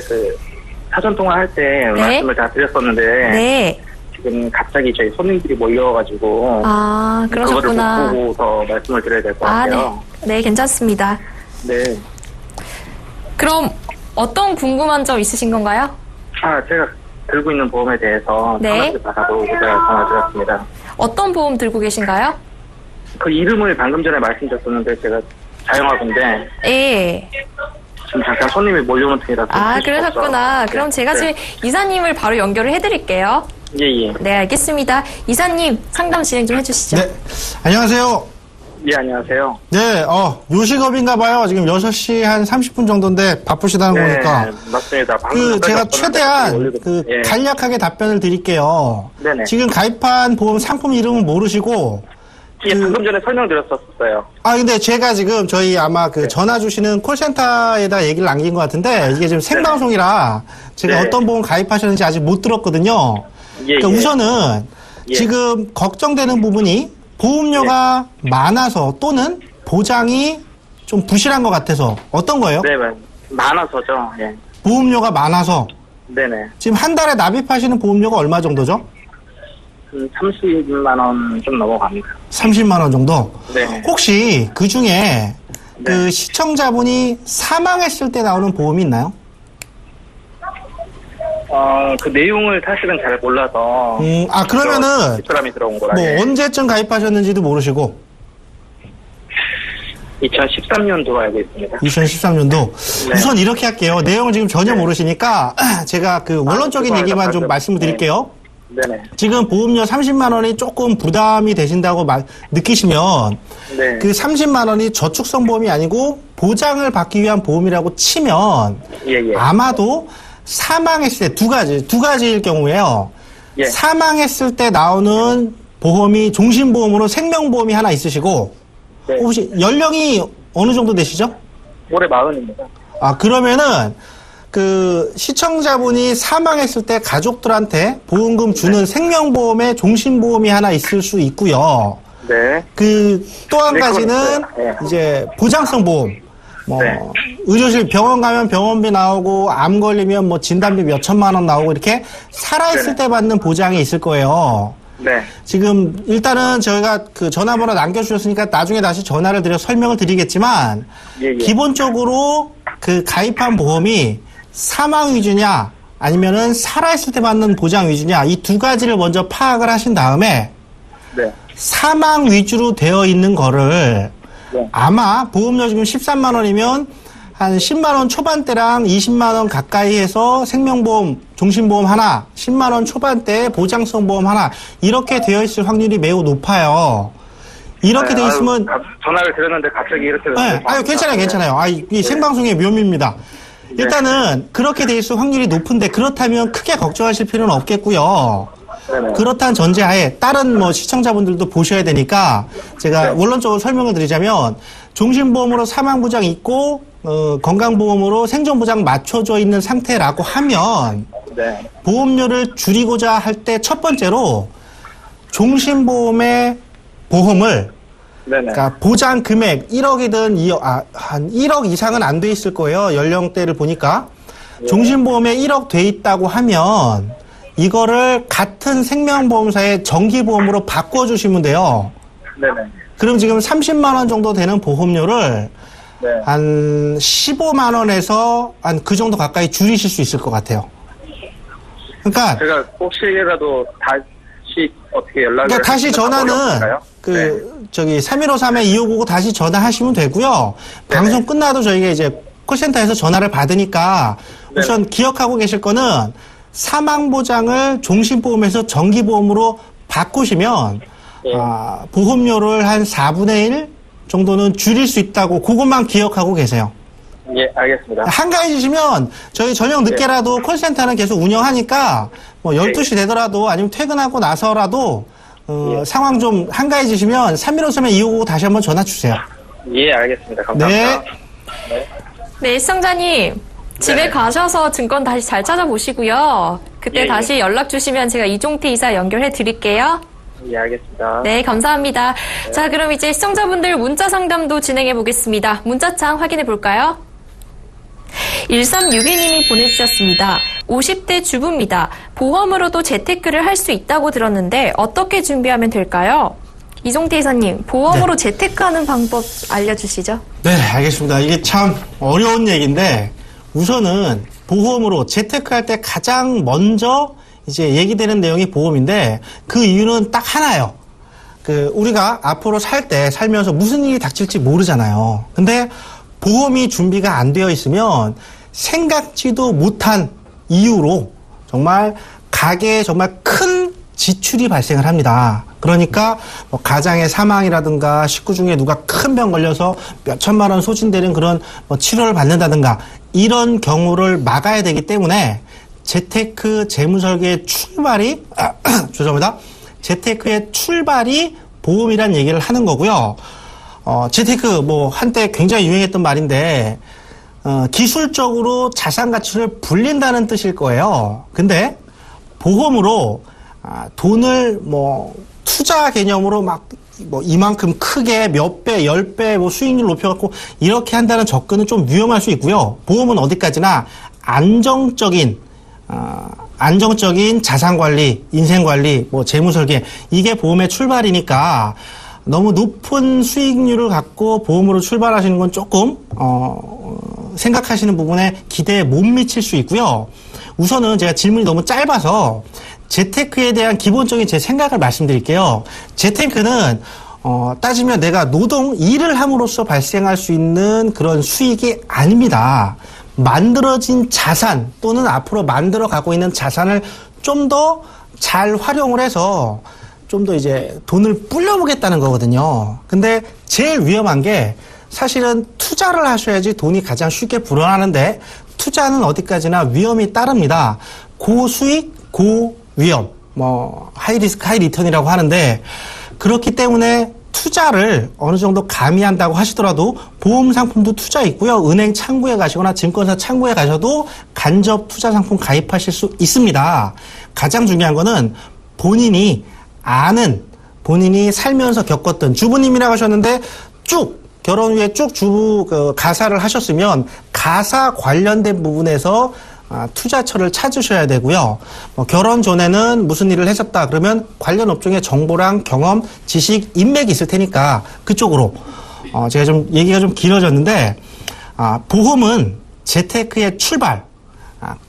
사전 통화할 때 말씀을 다 드렸었는데, 네. 지금 갑자기 저희 손님들이 몰려가지고, 아, 그러셨구나. 그거를 못 보고 더 말씀을 드려야 될 것 아, 같아요. 네. 네, 괜찮습니다. 네. 그럼 어떤 궁금한 점 있으신 건가요? 제가 들고 있는 보험에 대해서 네. 상담을 받아보고자 전화 드렸습니다. 어떤 보험 들고 계신가요? 그 이름을 방금 전에 말씀드렸었는데, 제가 자영업인데, 예. 지금 잠깐 손님이 몰려오는 중이라서. 아, 그러셨구나. 그럼 제가 지금 이사님을 바로 연결을 해드릴게요. 예. 네, 알겠습니다. 이사님, 상담 진행 좀 해주시죠. 네. 안녕하세요. 예, 안녕하세요. 네, 요식업인가 봐요. 지금 6시 한 30분 정도인데 바쁘시다는 네, 거니까. 맞습니다. 방금 제가 최대한 예. 간략하게 답변을 드릴게요. 네네. 지금 가입한 보험 상품 이름은 모르시고. 예, 방금 전에 설명드렸었어요. 근데 제가 지금 저희 아마 전화 주시는 콜센터에다 얘기를 남긴 것 같은데, 이게 지금 생방송이라 제가 네. 어떤 보험 가입하셨는지 아직 못 들었거든요. 예, 그러니까 예. 우선은 예. 지금 걱정되는 부분이 보험료가 많아서 또는 보장이 좀 부실한 것 같아서 어떤 거예요? 네, 많아서죠. 예. 보험료가 많아서 네네. 지금 한 달에 납입하시는 보험료가 얼마 정도죠? 30만 원 좀 넘어갑니다. 30만 원 정도? 네. 혹시 그 중에 네. 그 시청자분이 사망했을 때 나오는 보험이 있나요? 그 내용을 사실은 잘 몰라서. 그러면은 집사람이 들어온 거라. 뭐 예. 언제쯤 가입하셨는지도 모르시고 2013년도로 알고 있습니다. 2013년도 네. 우선 이렇게 할게요. 내용을 지금 전혀 모르시니까 제가 그 원론적인 얘기만 좀 말씀을 드릴게요. 네네. 지금 보험료 30만 원이 조금 부담이 되신다고 느끼시면 네. 그 30만 원이 저축성 보험이 아니고 보장을 받기 위한 보험이라고 치면 예. 아마도 사망했을 때 두 가지일 경우에요. 예. 사망했을 때 나오는 보험이 종신보험으로 생명보험이 하나 있으시고 네. 혹시 연령이 어느 정도 되시죠? 올해 40입니다. 그러면은 그 시청자분이 사망했을 때 가족들한테 보험금 주는 생명보험에 종신보험이 하나 있을 수 있고요. 네. 그 또 한 네, 가지는 그건 있어요. 네. 이제 보장성 보험. 네. 의료실 병원 가면 병원비 나오고 암 걸리면 뭐 진단비 몇 천만 원 나오고 이렇게 살아있을 네네. 때 받는 보장이 있을 거예요. 네. 지금 일단은 저희가 그 전화번호 남겨주셨으니까 나중에 다시 전화를 드려 설명을 드리겠지만 예. 기본적으로 그 가입한 보험이 사망 위주냐 아니면은 살아있을 때 받는 보장 위주냐 이 두 가지를 먼저 파악을 하신 다음에 네. 사망 위주로 되어 있는 거를 네. 아마 보험료 지금 13만 원이면 한 10만 원 초반대랑 20만 원 가까이 해서 생명보험, 종신보험 하나, 10만 원 초반대에 보장성 보험 하나 이렇게 되어 있을 확률이 매우 높아요. 이렇게 돼 있으면 전화를 드렸는데 갑자기 이렇게 네, 아유 괜찮아요. 이 생방송의 묘미입니다. 일단은 그렇게 돼 있을 확률이 높은데 그렇다면 크게 걱정하실 필요는 없겠고요. 네네. 그렇다는 전제하에 다른 뭐 시청자분들도 보셔야 되니까 제가 원론적으로 설명을 드리자면 종신보험으로 사망보장 있고 건강보험으로 생존보장 맞춰져 있는 상태라고 하면 네. 보험료를 줄이고자 할 때 첫 번째로 종신보험의 보험을 네네. 그러니까 보장 금액 1억이든 한 1억 이상은 안 돼 있을 거예요. 연령대를 보니까. 종신보험에 1억 돼 있다고 하면 이거를 같은 생명보험사의 정기보험으로 바꿔주시면 돼요. 네네. 그럼 지금 30만 원 정도 되는 보험료를 네. 한 15만 원에서 한 그 정도 가까이 줄이실 수 있을 것 같아요. 그러니까 제가 혹시라도 다시 어떻게 연락을 그러니까 다시 전화는 네. 저기 3153-2599 다시 전화하시면 되고요. 네네. 방송 끝나도 저희가 이제 콜센터에서 전화를 받으니까 우선 기억하고 계실 거는 사망보장을 종신보험에서 정기보험으로 바꾸시면 보험료를 한 4분의 1 정도는 줄일 수 있다고 그것만 기억하고 계세요. 예, 알겠습니다. 한가해지시면 저희 저녁 늦게라도 콜센터는 계속 운영하니까 뭐 12시 되더라도 아니면 퇴근하고 나서라도 상황 좀 한가해지시면 3153-2599 다시 한번 전화 주세요. 예, 알겠습니다. 감사합니다. 네, 시청자님. 집에 가셔서 증권 다시 잘 찾아보시고요. 그때 다시 연락 주시면 제가 이종태 이사 연결해 드릴게요. 예, 알겠습니다. 네, 감사합니다. 자, 그럼 이제 시청자분들 문자 상담도 진행해 보겠습니다. 문자창 확인해 볼까요? 1362님이 보내주셨습니다. 50대 주부입니다. 보험으로도 재테크를 할 수 있다고 들었는데 어떻게 준비하면 될까요? 이종태 이사님, 보험으로 재테크하는 방법 알려주시죠. 네, 알겠습니다. 이게 참 어려운 얘기인데 우선은 보험으로 재테크할 때 가장 먼저 이제 얘기되는 내용이 보험인데 그 이유는 딱 하나예요. 우리가 앞으로 살면서 무슨 일이 닥칠지 모르잖아요. 근데 보험이 준비가 안 되어 있으면 생각지도 못한 이유로 정말 가게에 정말 큰 지출이 발생을 합니다. 그러니까 뭐 가장의 사망이라든가 식구 중에 누가 큰 병 걸려서 몇 천만 원 소진되는 그런 뭐 치료를 받는다든가 이런 경우를 막아야 되기 때문에 재테크 재무설계의 출발이 죄송합니다. 재테크의 출발이 보험이란 얘기를 하는 거고요. 재테크 뭐 한때 굉장히 유행했던 말인데 기술적으로 자산 가치를 불린다는 뜻일 거예요. 근데 보험으로 돈을 뭐 투자 개념으로 막 뭐 이만큼 크게 몇 배, 10배 뭐 수익률 높여갖고 이렇게 한다는 접근은 좀 위험할 수 있고요. 보험은 어디까지나 안정적인 자산관리, 인생관리, 뭐 재무설계 이게 보험의 출발이니까 너무 높은 수익률을 갖고 보험으로 출발하시는 건 조금 생각하시는 부분에 기대에 못 미칠 수 있고요. 우선은 제가 질문이 너무 짧아서 재테크에 대한 기본적인 제 생각을 말씀드릴게요. 재테크는 따지면 내가 일을 함으로써 발생할 수 있는 그런 수익이 아닙니다. 만들어진 자산 또는 앞으로 만들어 가고 있는 자산을 좀 더 잘 활용을 해서 좀 더 이제 돈을 불려보겠다는 거거든요. 근데 제일 위험한 게 사실은 투자를 하셔야지 돈이 가장 쉽게 불어나는데 투자는 어디까지나 위험이 따릅니다. 고수익, 고위험, 뭐 하이 리스크, 하이 리턴이라고 하는데 그렇기 때문에 투자를 어느 정도 가미한다고 하시더라도 보험 상품도 투자 있고요. 은행 창구에 가시거나 증권사 창구에 가셔도 간접 투자 상품 가입하실 수 있습니다. 가장 중요한 거는 본인이 아는, 본인이 살면서 겪었던 주부님이라고 하셨는데 결혼 후에 쭉 주부 가사를 하셨으면 가사 관련된 부분에서 투자처를 찾으셔야 되고요. 결혼 전에는 무슨 일을 했었다 그러면 관련 업종의 정보랑 경험, 지식, 인맥이 있을 테니까 그쪽으로 제가 좀 얘기가 좀 길어졌는데 보험은 재테크의 출발,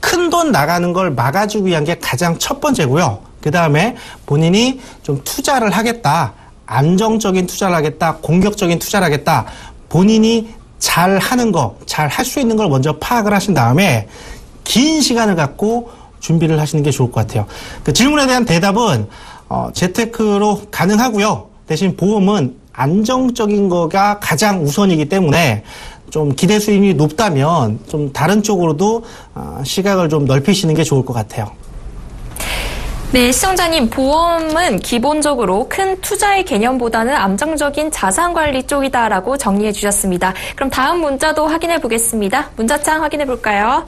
큰 돈 나가는 걸 막아주기 위한 게 가장 첫 번째고요. 그 다음에 본인이 좀 투자를 하겠다, 안정적인 투자를 하겠다, 공격적인 투자를 하겠다, 본인이 잘 하는 거, 잘 할 수 있는 걸 먼저 파악을 하신 다음에 긴 시간을 갖고 준비를 하시는 게 좋을 것 같아요. 그 질문에 대한 대답은 재테크로 가능하고요. 대신 보험은 안정적인 거가 가장 우선이기 때문에 좀 기대 수익이 높다면 좀 다른 쪽으로도 시각을 좀 넓히시는 게 좋을 것 같아요. 네, 시청자님, 보험은 기본적으로 큰 투자의 개념보다는 안정적인 자산관리 쪽이다라고 정리해 주셨습니다. 그럼 다음 문자도 확인해 보겠습니다. 문자창 확인해 볼까요?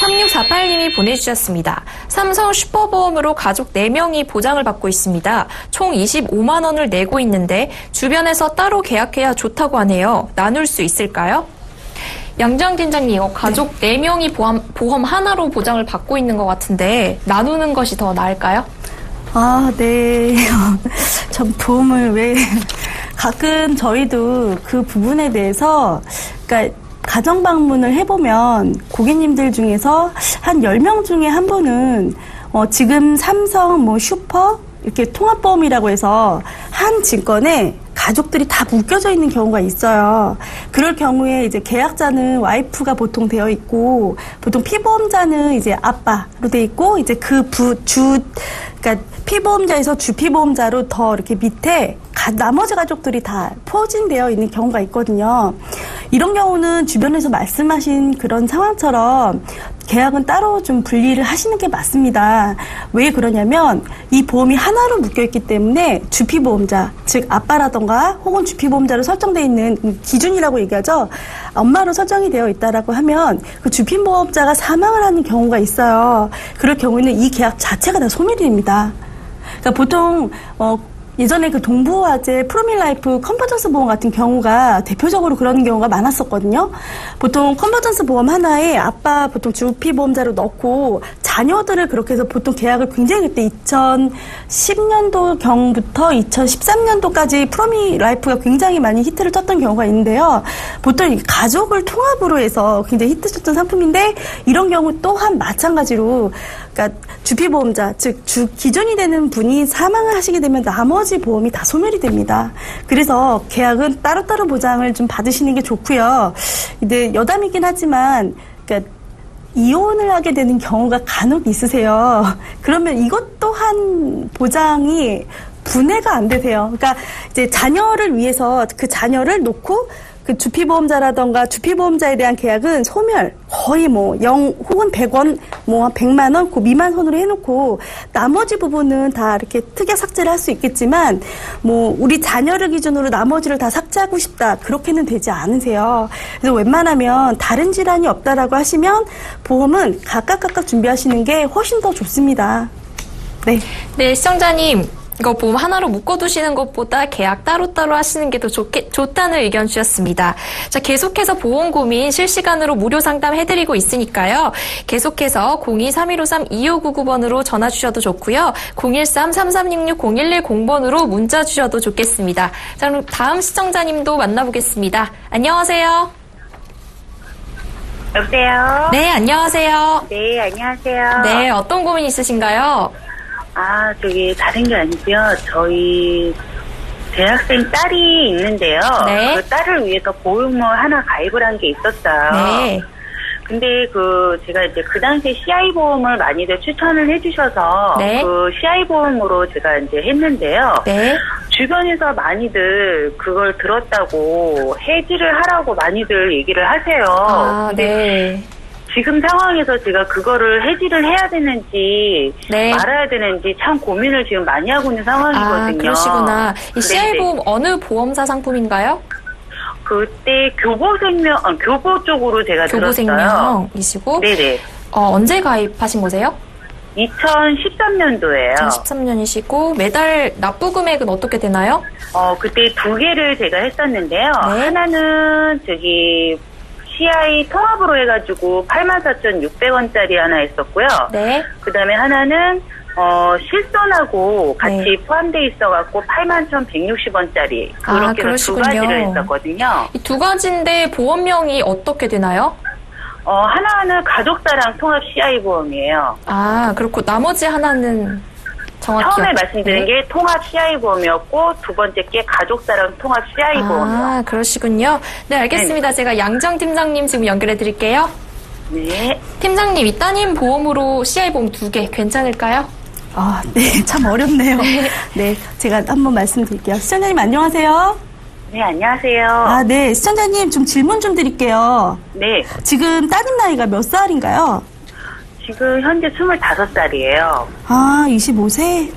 3648님이 보내주셨습니다. 삼성 슈퍼보험으로 가족 4명이 보장을 받고 있습니다. 총 25만 원을 내고 있는데 주변에서 따로 계약해야 좋다고 하네요. 나눌 수 있을까요? 양정 팀장님, 가족 4명이 보험 하나로 보장을 받고 있는 것 같은데 나누는 것이 더 나을까요? 아, 네. 전 보험을 왜 가끔 저희도 그 부분에 대해서 그러니까 가정 방문을 해보면 고객님들 중에서 한 10명 중에 한 분은 지금 삼성 슈퍼 이렇게 통합보험이라고 해서 한 증권에 가족들이 다 묶여져 있는 경우가 있어요. 그럴 경우에 이제 계약자는 와이프가 보통 되어 있고, 보통 피보험자는 이제 아빠로 되어 있고, 이제 그러니까 피보험자에서 주피보험자로 더 이렇게 밑에 나머지 가족들이 다 포진되어 있는 경우가 있거든요. 이런 경우는 주변에서 말씀하신 그런 상황처럼 계약은 따로 좀 분리를 하시는 게 맞습니다. 왜 그러냐면 이 보험이 하나로 묶여있기 때문에 주피보험자, 즉 아빠라던가 혹은 주피보험자로 설정되어 있는 기준이라고 얘기하죠. 엄마로 설정이 되어 있다라고 하면 그 주피보험자가 사망을 하는 경우가 있어요. 그럴 경우에는 이 계약 자체가 다 소멸이 됩니다. 그러니까 보통 예전에 그 동부화재 프로밀라이프 컨버전스 보험 같은 경우가 대표적으로 그런 경우가 많았었거든요. 보통 컨버전스 보험 하나에 아빠 보통 주피보험자로 넣고 자녀들을 그렇게 해서 보통 계약을 굉장히 그때 2010년도 경부터 2013년도까지 프로밀라이프가 굉장히 많이 히트를 쳤던 경우가 있는데요. 보통 가족을 통합으로 해서 굉장히 히트 쳤던 상품인데 이런 경우 또한 마찬가지로 그러니까 주피보험자, 즉 기준이 되는 분이 사망을 하시게 되면 나머지 보험이 다 소멸이 됩니다. 그래서 계약은 따로따로 보장을 좀 받으시는 게 좋고요. 근데 여담이긴 하지만 그러니까 이혼을 하게 되는 경우가 간혹 있으세요. 그러면 이것 또한 보장이 분해가 안 되세요. 그러니까 이제 자녀를 위해서 그 자녀를 놓고 그 주피보험자라던가 주피보험자에 대한 계약은 소멸 거의 0 혹은 100원 한 100만 원 그 미만 선으로 해놓고 나머지 부분은 다 이렇게 특약 삭제를 할 수 있겠지만 우리 자녀를 기준으로 나머지를 다 삭제하고 싶다 그렇게는 되지 않으세요. 그래서 웬만하면 다른 질환이 없다라고 하시면 보험은 각각 준비하시는 게 훨씬 더 좋습니다. 네, 시청자님. 이거 보험 하나로 묶어두시는 것보다 계약 따로따로 하시는 게 더 좋다는 의견 주셨습니다. 자, 계속해서 보험 고민 실시간으로 무료 상담 해드리고 있으니까요. 계속해서 02-3153-2599번으로 전화 주셔도 좋고요. 013-3366-0110번으로 문자 주셔도 좋겠습니다. 자, 그럼 다음 시청자님도 만나보겠습니다. 안녕하세요. 여보세요? 네, 안녕하세요. 네, 안녕하세요. 네, 어떤 고민 있으신가요? 다른 게 아니고요. 저희 대학생 딸이 있는데요. 네. 그 딸을 위해서 보험을 하나 가입을 한 게 있었어요. 네. 근데 제가 이제 그 당시에 CI 보험을 많이들 추천을 해주셔서 네. 그 CI 보험으로 제가 이제 했는데요. 네. 주변에서 많이들 그걸 들었다고 해지를 하라고 많이들 얘기를 하세요. 아, 네. 지금 상황에서 제가 그거를 해지를 해야 되는지 네. 말아야 되는지 참 고민을 지금 많이 하고 있는 상황이거든요. 아, 그러시구나. 이 CI보험 어느 보험사 상품인가요? 그때 교보 쪽으로 제가 들었어요. 교보생명이시고. 네네. 언제 가입하신 거세요? 2013년도예요. 2013년이시고 매달 납부 금액은 어떻게 되나요? 그때 2개를 제가 했었는데요. 네. 하나는 CI 통합으로 해가지고 84,600원짜리 하나 했었고요. 네. 그 다음에 하나는 실손하고 같이 네. 포함되어 있어갖고 81,160원짜리 그렇게 해서 2가지를 했었거든요. 이 2가지인데 보험명이 어떻게 되나요? 하나는 가족사랑 통합 CI 보험이에요. 아, 그렇고 나머지 하나는 처음에 말씀드린 게 통합 CI보험이었고 두 번째 게 가족사랑 통합 CI보험이요. 아, 그러시군요. 네, 알겠습니다. 네. 제가 양정 팀장님 지금 연결해 드릴게요. 네. 팀장님, 이 따님 보험으로 CI보험 2개 괜찮을까요? 아, 네, 참 어렵네요. 네, 제가 한번 말씀드릴게요. 시청자님 안녕하세요. 네, 안녕하세요. 아, 네, 시청자님 좀 질문 좀 드릴게요. 네. 지금 따님 나이가 몇 살인가요? 지금 현재 25살이에요. 아, 25세?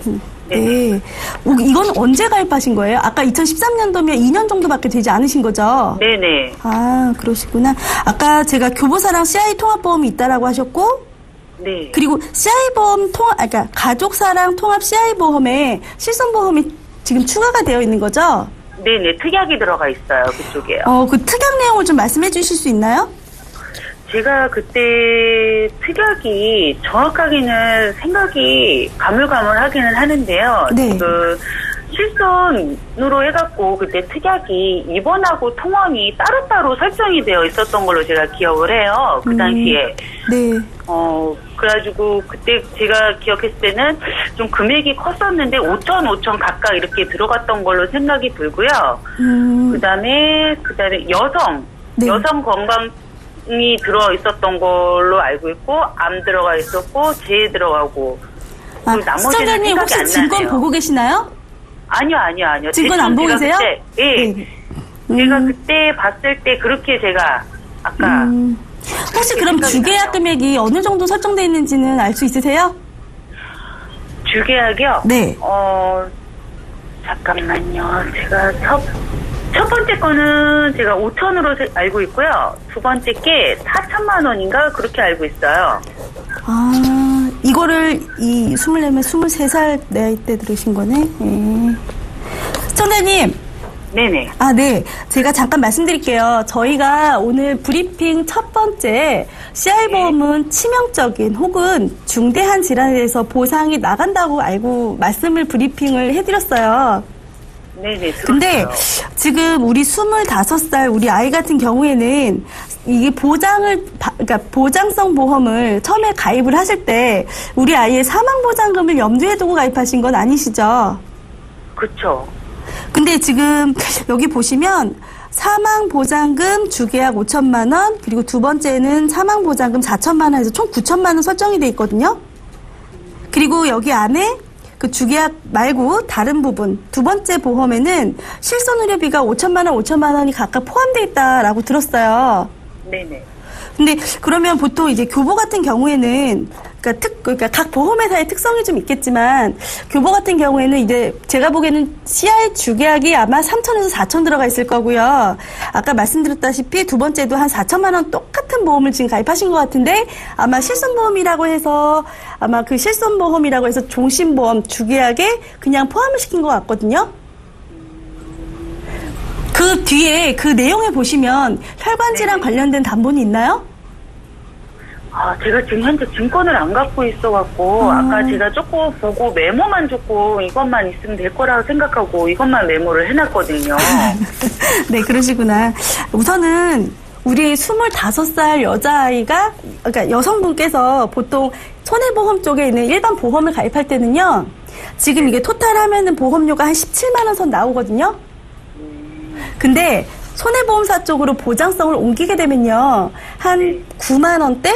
네. 이건 언제 가입하신 거예요? 아까 2013년도면 2년 정도밖에 되지 않으신 거죠? 네네. 아, 그러시구나. 아까 제가 교보사랑 CI 통합보험이 있다라고 하셨고, 네. 그리고 CI보험 그러니까 가족사랑 통합 CI보험에 실손보험이 지금 추가가 되어 있는 거죠? 네네. 특약이 들어가 있어요. 그쪽에요. 그 특약 내용을 좀 말씀해 주실 수 있나요? 제가 그때 특약이 정확하게는 생각이 가물가물하기는 하는데요. 네. 그 실손으로 해갖고 그때 특약이 입원하고 통원이 따로따로 설정이 되어 있었던 걸로 제가 기억을 해요. 그 당시에. 네. 그래가지고 그때 제가 기억했을 때는 좀 금액이 컸었는데 5천 각각 이렇게 들어갔던 걸로 생각이 들고요. 그다음에 네. 여성 건강이 들어 있었던 걸로 알고 있고 암 들어가 있었고 재 들어가고. 아, 나머지는 시청자님 생각이 혹시 안 증권 나네요. 보고 계시나요? 아니요. 증권 안 보이세요? 예. 네. 제가 그때 봤을 때 그렇게 제가 아까 혹시 그럼 주계약 금액이 어느 정도 설정되어 있는지는 알 수 있으세요? 주계약이요? 네. 잠깐만요. 제가 첫 번째 거는 제가 5천으로 알고 있고요. 두 번째 게 4천만 원인가 그렇게 알고 있어요. 아, 이거를 23살 나이 때 들으신 거네. 네. 시청자님. 네네. 아, 네. 제가 잠깐 말씀드릴게요. 저희가 오늘 브리핑 첫 번째 CI보험은 치명적인 혹은 중대한 질환에 대해서 보상이 나간다고 알고 말씀을 해드렸어요. 네네. 근데 지금 우리 25살 우리 아이 같은 경우에는 이게 그러니까 보장성 보험을 처음에 가입을 하실 때 우리 아이의 사망보장금을 염두에 두고 가입하신 건 아니시죠? 그쵸. 근데 지금 여기 보시면 사망보장금 주계약 5천만 원, 그리고 두 번째는 사망보장금 4천만 원에서 총 9천만 원 설정이 돼 있거든요. 그리고 여기 안에 그 주계약 말고 다른 부분 두 번째 보험에는 실손의료비가 5천만 원이 각각 포함되어 있다라고 들었어요. 네네. 근데 그러면 보통 이제 교보 같은 경우에는 그러니까 각 보험회사의 특성이 좀 있겠지만 교보 같은 경우에는 이제 제가 보기에는 CI 주계약이 아마 3천에서 4천 들어가 있을 거고요. 아까 말씀드렸다시피 두 번째도 한 4천만 원 똑같은 보험을 지금 가입하신 것 같은데 아마 실손보험이라고 해서 종신보험 주계약에 그냥 포함을 시킨 것 같거든요. 그 뒤에 그 내용에 보시면 혈관질환 관련된 담보는 있나요? 제가 지금 현재 증권을 안 갖고 있어갖고 아까 제가 조금 보고 메모만 조금 이것만 있으면 될 거라고 생각하고 이것만 메모를 해놨거든요. 네, 그러시구나. 우선은 우리 25살 여자아이가, 그러니까 여성분께서 보통 손해보험 쪽에 있는 일반 보험을 가입할 때는요, 지금 이게 토탈 하면은 보험료가 한 17만 원 선 나오거든요. 근데 손해보험사 쪽으로 보장성을 옮기게 되면요, 한 9만 원대?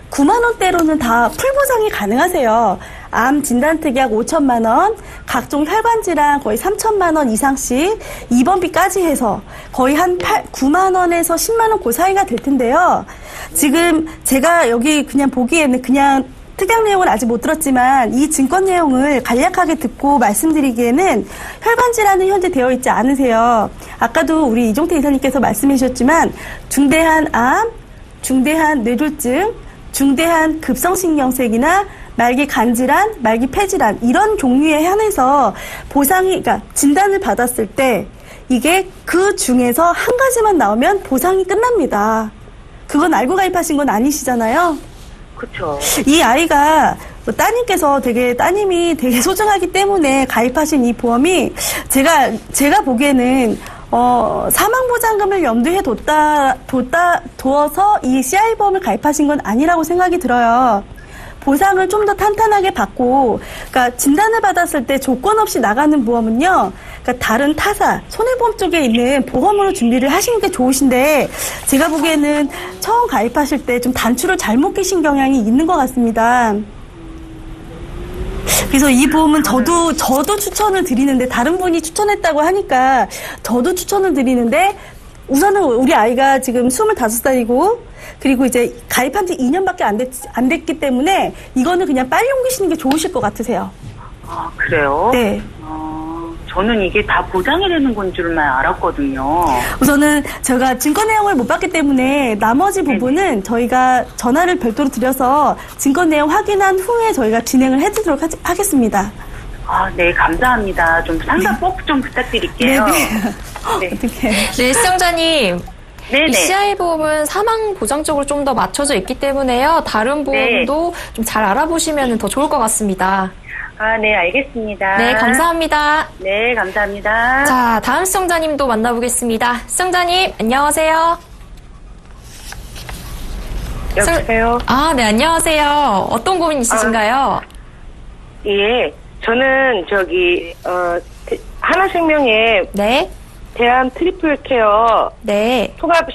9만 원대로는 다 풀보상이 가능하세요. 암 진단특약 5천만 원, 각종 혈관질환 거의 3천만 원 이상씩, 입원비까지 해서 거의 한 9만 원에서 10만 원 그 사이가 될 텐데요. 지금 제가 여기 그냥 보기에는 그냥 특약 내용을 아직 못 들었지만 이 증권 내용을 간략하게 듣고 말씀드리기에는 혈관질환은 현재 되어 있지 않으세요. 아까도 우리 이종태 이사님께서 말씀해 주셨지만 중대한 암, 중대한 뇌졸중, 중대한 급성신경색이나 말기 간질환, 말기 폐질환 이런 종류에 한해서 보상이, 그러니까 진단을 받았을 때 이게 그 중에서 한 가지만 나오면 보상이 끝납니다. 그건 알고 가입하신 건 아니시잖아요. 그렇죠. 이 아이가 따님이 되게 소중하기 때문에 가입하신 이 보험이 제가 보기에는 사망보장금을 염두에 두어서 이 CI보험을 가입하신 건 아니라고 생각이 들어요. 보상을 좀 더 탄탄하게 받고, 그러니까 진단을 받았을 때 조건 없이 나가는 보험은요, 그러니까 다른 타사, 손해보험 쪽에 있는 보험으로 준비를 하시는 게 좋으신데, 제가 보기에는 처음 가입하실 때 좀 단추를 잘못 끼신 경향이 있는 것 같습니다. 그래서 이 보험은 저도 추천을 드리는데, 다른 분이 추천했다고 하니까 저도 추천을 드리는데, 우선은 우리 아이가 지금 25살이고, 그리고 이제 가입한 지 2년밖에 안 됐기 때문에 이거는 그냥 빨리 옮기시는 게 좋으실 것 같으세요. 아, 그래요? 네. 저는 이게 다 보장이 되는 건 줄만 알았거든요. 우선은 제가 증권 내용을 못 봤기 때문에 나머지 부분은 저희가 전화를 별도로 드려서 증권 내용 확인한 후에 저희가 진행을 해드리도록 하겠습니다. 아, 네, 감사합니다. 좀 상담 꼭 좀 부탁드릴게요. 네. 어떻게? 네, 시청자님. 네네. 이 CI보험은 사망 보장 쪽으로 좀 더 맞춰져 있기 때문에요. 다른 보험도 좀 잘 알아보시면 더 좋을 것 같습니다. 아, 네, 알겠습니다. 네, 감사합니다. 네, 감사합니다. 자, 다음 시청자님도 만나보겠습니다. 시청자님, 안녕하세요. 여보세요? 아, 네, 안녕하세요. 어떤 고민 있으신가요? 예, 저는 하나생명에 네. 대한 트리플 케어 네. 통합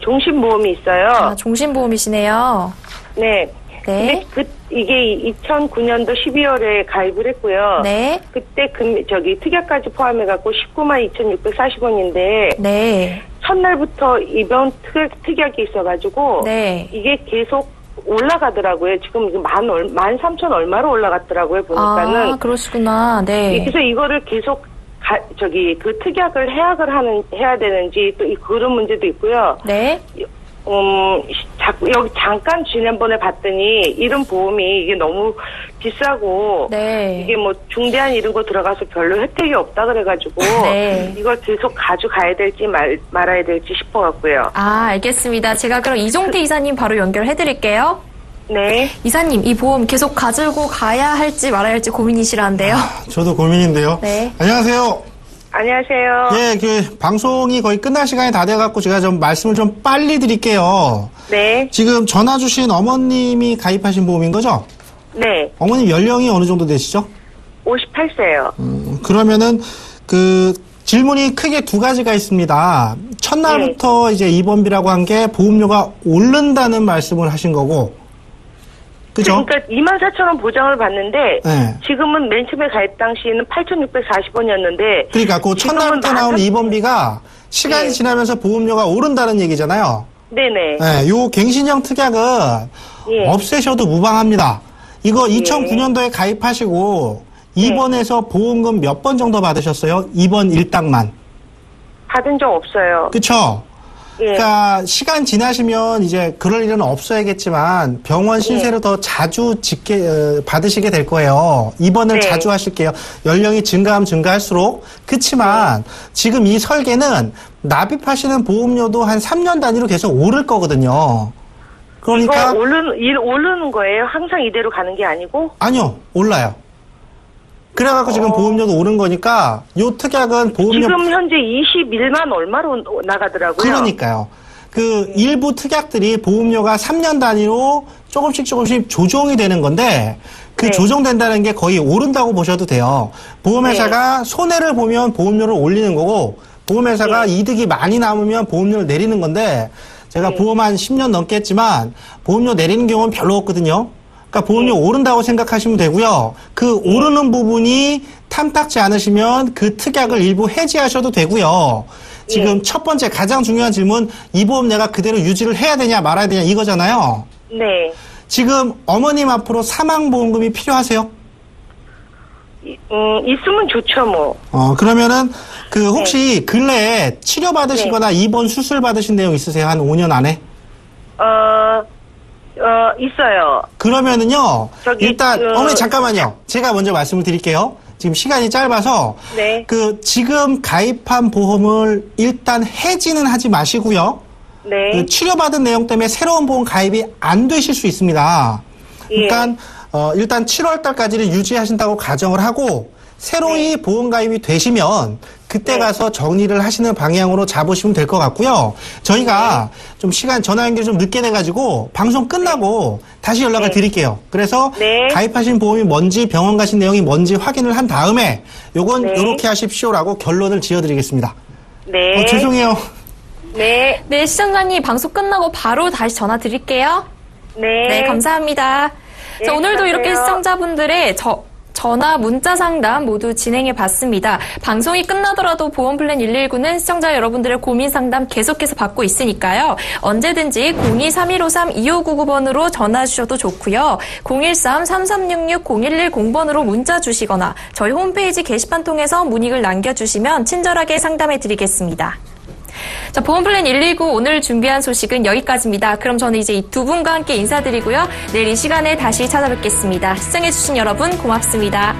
종신보험이 있어요. 아, 종신보험이시네요. 네. 네. 근데 이게 2009년도 12월에 가입을 했고요. 네. 그때 특약까지 포함해갖고 192,640원인데. 네. 첫날부터 입원 특약이 있어가지고. 네. 이게 계속 올라가더라고요. 지금 13,000 얼마로 올라갔더라고요. 보니까는. 아, 그러시구나. 네. 그래서 이거를 계속 그 특약을 해야 되는지 또 그런 문제도 있고요. 네. 여기 잠깐 지난번에 봤더니 이런 보험이 이게 너무 비싸고. 네. 이게 뭐 중대한 이런 거 들어가서 별로 혜택이 없다 그래가지고. 네. 이걸 계속 가져가야 될지 말아야 될지 싶어갖고요. 아, 알겠습니다. 제가 그럼 이종태 이사님 바로 연결해드릴게요. 네. 이사님, 이 보험 계속 가지고 가야 할지 말아야 할지 고민이시라는데요. 저도 고민인데요. 네. 안녕하세요. 안녕하세요. 예, 방송이 거의 끝날 시간이 다 돼갖고 제가 좀 말씀을 좀 빨리 드릴게요. 네. 지금 전화 주신 어머님이 가입하신 보험인 거죠? 네. 어머님 연령이 어느 정도 되시죠? 58세요. 그러면은 질문이 크게 두 가지가 있습니다. 첫날부터 이제 입원비라고 한 게 보험료가 오른다는 말씀을 하신 거고, 그죠? 그러니까 24,000원 보장을 받는데 네. 지금은 맨 처음에 가입 당시에는 8,640원이었는데 그러니까 그 첫날부터 나오는 입원비가 시간이 지나면서 보험료가 오른다는 얘기잖아요. 네네. 네, 요 갱신형 특약은 없애셔도 무방합니다. 이거 2009년도에 가입하시고 입원해서 보험금 몇 번 정도 받으셨어요? 입원 일당만. 받은 적 없어요. 그쵸? 예. 그러니까 시간 지나시면 이제 그럴 일은 없어야겠지만 병원 신세를 더 자주 받으시게 될 거예요. 입원을 자주 하실게요. 연령이 증가할수록. 그렇지만 지금 이 설계는 납입하시는 보험료도 한 3년 단위로 계속 오를 거거든요. 그러니까 이거 오르는 거예요? 항상 이대로 가는 게 아니고? 아니요, 올라요. 그래갖고 지금 보험료도 오른 거니까 요 특약은 보험료 지금 현재 21만 얼마로 나가더라고요. 그러니까요. 일부 특약들이 보험료가 3년 단위로 조금씩 조정이 되는 건데 조정된다는 게 거의 오른다고 보셔도 돼요. 보험회사가 손해를 보면 보험료를 올리는 거고 보험회사가 이득이 많이 남으면 보험료를 내리는 건데 제가 보험 한 10년 넘게 했지만 보험료 내리는 경우는 별로 없거든요. 그러니까 보험료 오른다고 생각하시면 되고요. 오르는 부분이 탐탁지 않으시면 그 특약을 일부 해지하셔도 되고요. 지금 첫 번째 가장 중요한 질문, 이 보험 내가 그대로 유지를 해야 되냐 말아야 되냐 이거잖아요. 네. 지금 어머님 앞으로 사망보험금이 필요하세요? 있으면 좋죠, 뭐. 그러면은 혹시 근래에 치료받으시거나 입원 수술 받으신 내용 있으세요? 한 5년 안에? 있어요. 그러면은요, 일단, 어머니 잠깐만요. 제가 먼저 말씀을 드릴게요. 지금 시간이 짧아서. 네. 지금 가입한 보험을 일단 해지는 하지 마시고요. 네. 치료받은 내용 때문에 새로운 보험 가입이 안 되실 수 있습니다. 그러니까, 일단 7월 달까지는 유지하신다고 가정을 하고, 새로이 보험 가입이 되시면, 그때 가서 정리를 하시는 방향으로 잡으시면 될 것 같고요. 저희가 좀 전화 연결이 좀 늦게 돼가지고 방송 끝나고 다시 연락을 드릴게요. 그래서 가입하신 보험이 뭔지 병원 가신 내용이 뭔지 확인을 한 다음에 요건 요렇게 하십시오라고 결론을 지어드리겠습니다. 네. 죄송해요. 네. 네, 시청자님 방송 끝나고 바로 다시 전화 드릴게요. 네. 네, 감사합니다. 네, 자, 오늘도 수고하세요. 이렇게 시청자분들의 전화 문자 상담 모두 진행해 봤습니다. 방송이 끝나더라도 보험플랜 119는 시청자 여러분들의 고민 상담 계속해서 받고 있으니까요. 언제든지 02-3153-2599번으로 전화 주셔도 좋고요. 013-3366-0110번으로 문자 주시거나 저희 홈페이지 게시판 통해서 문의글 남겨주시면 친절하게 상담해 드리겠습니다. 자, 보험플랜 119 오늘 준비한 소식은 여기까지입니다. 그럼 저는 이제 이 두 분과 함께 인사드리고요. 내일 이 시간에 다시 찾아뵙겠습니다. 시청해주신 여러분 고맙습니다.